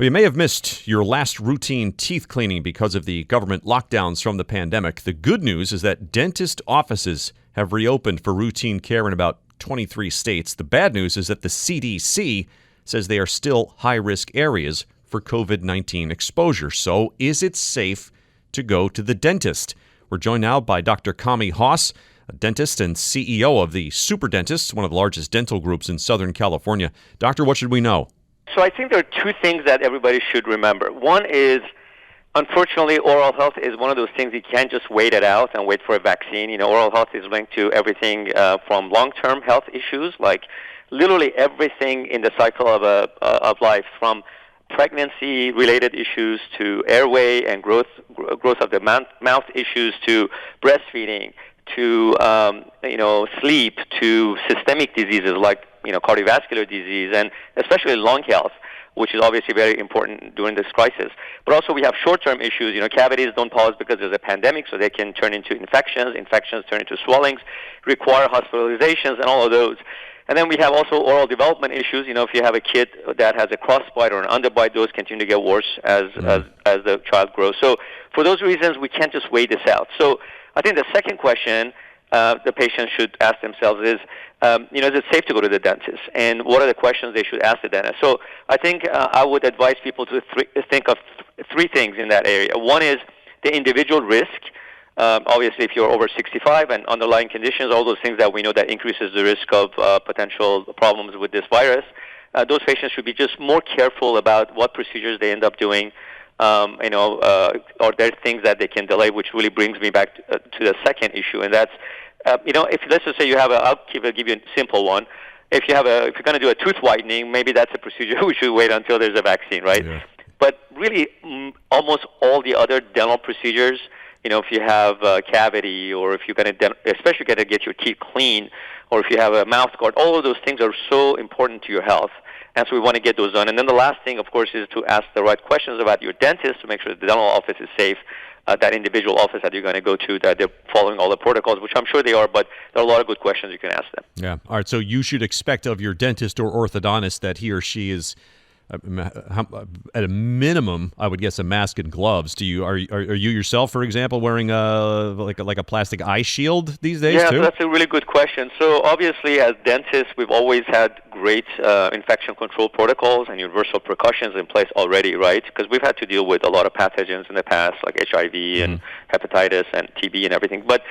Well, you may have missed your last routine teeth cleaning because of the government lockdowns from the pandemic. The good news is that dentist offices have reopened for routine care in about 23 states. The bad news is that the CDC says they are still high-risk areas for COVID-19 exposure. So is it safe to go to the dentist? We're joined now by Dr. HOSS, a dentist and CEO of the Super Dentists, one of the largest dental groups in Southern California. Doctor, what should we know? So I think there are two things that everybody should remember. One is, unfortunately, oral health is one of those things you can't just wait it out and wait for a vaccine. You know, oral health is linked to everything from long-term health issues, like literally everything in the cycle of life, from pregnancy-related issues to airway and growth of the mouth issues to breastfeeding to sleep to systemic diseases like cardiovascular disease and especially lung health, which is obviously very important during this crisis. But also we have short-term issues. Cavities don't pause because there's a pandemic, so they can turn into infections. Infections turn into swellings, require hospitalizations, and all of those. And then we have also oral development issues. If you have a kid that has a crossbite or an underbite, those continue to get worse as the child grows. So for those reasons, we can't just wait this out. So I think the second question the patient should ask themselves is it safe to go to the dentist? And what are the questions they should ask the dentist? So I think I would advise people to think of three things in that area. One is the individual risk. Obviously, if you're over 65 and underlying conditions, all those things that we know that increases the risk of potential problems with this virus, those patients should be just more careful about what procedures they end up doing. Or there are things that they can delay, which really brings me back to the second issue, and that's, if let's just say you have I'll give you a simple one. If you're going to do a tooth whitening, maybe that's a procedure we should wait until there's a vaccine, right? Yeah. But really, almost all the other dental procedures, if you have a cavity or if you're going to, especially going to get your teeth clean, or if you have a mouth guard, all of those things are so important to your health. And so we want to get those done. And then the last thing, of course, is to ask the right questions about your dentist to make sure the dental office is safe, that individual office that you're going to go to, that they're following all the protocols, which I'm sure they are, but there are a lot of good questions you can ask them. Yeah. All right. So you should expect of your dentist or orthodontist that he or she is, at a minimum, I would guess, a mask and gloves. Are you yourself, for example, wearing like a plastic eye shield these days too? Yeah, that's a really good question. So obviously, as dentists, we've always had great infection control protocols and universal precautions in place already, right? Because we've had to deal with a lot of pathogens in the past, like HIV and hepatitis and TB and everything. But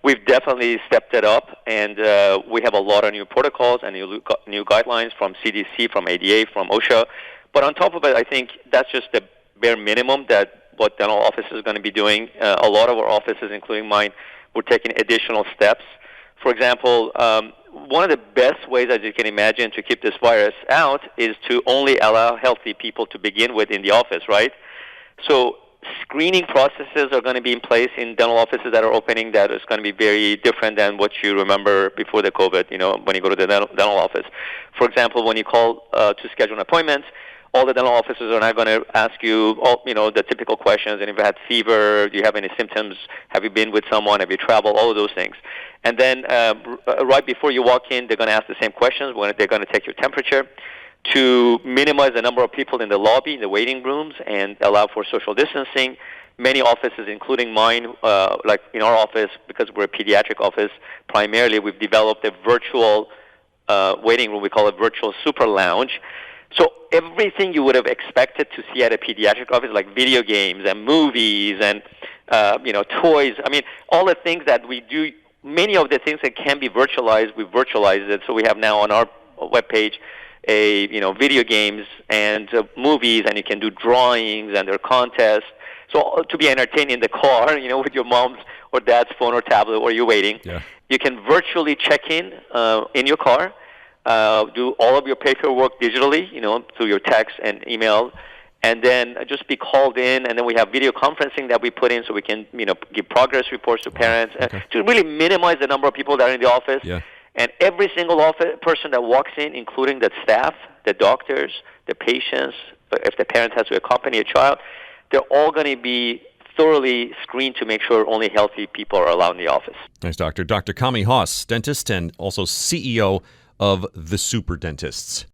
we've definitely stepped it up, and we have a lot of new protocols and new guidelines from CDC, from ADA, from OSHA. But on top of it, I think that's just the bare minimum that what dental offices are going to be doing. A lot of our offices, including mine, we're taking additional steps. For example, one of the best ways, as you can imagine, to keep this virus out is to only allow healthy people to begin with in the office, right? So screening processes are going to be in place in dental offices that are opening that is going to be very different than what you remember before the COVID, when you go to the dental office. For example, when you call to schedule an appointment, all the dental offices are now going to ask you, the typical questions. And if you had fever, do you have any symptoms? Have you been with someone? Have you traveled? All of those things. And then right before you walk in, they're going to ask the same questions. They're going to take your temperature to minimize the number of people in the lobby, in the waiting rooms, and allow for social distancing. Many offices, including mine, like in our office, because we're a pediatric office, primarily we've developed a virtual waiting room. We call it virtual super lounge. So everything you would have expected to see at a pediatric office, like video games and movies and toys. I mean, all the things that we do, many of the things that can be virtualized, we virtualized it. So we have now on our webpage video games and movies, and you can do drawings and there are contests. So to be entertained in the car, with your mom's or dad's phone or tablet, or you're waiting, you can virtually check in your car. Do all of your paperwork digitally, through your text and email, and then just be called in. And then we have video conferencing that we put in so we can, give progress reports to parents to really minimize the number of people that are in the office. Yeah. And every single person that walks in, including the staff, the doctors, the patients, if the parent has to accompany a child, they're all going to be thoroughly screened to make sure only healthy people are allowed in the office. Thanks, Doctor. Dr. HOSS, dentist and also CEO of the Super Dentists.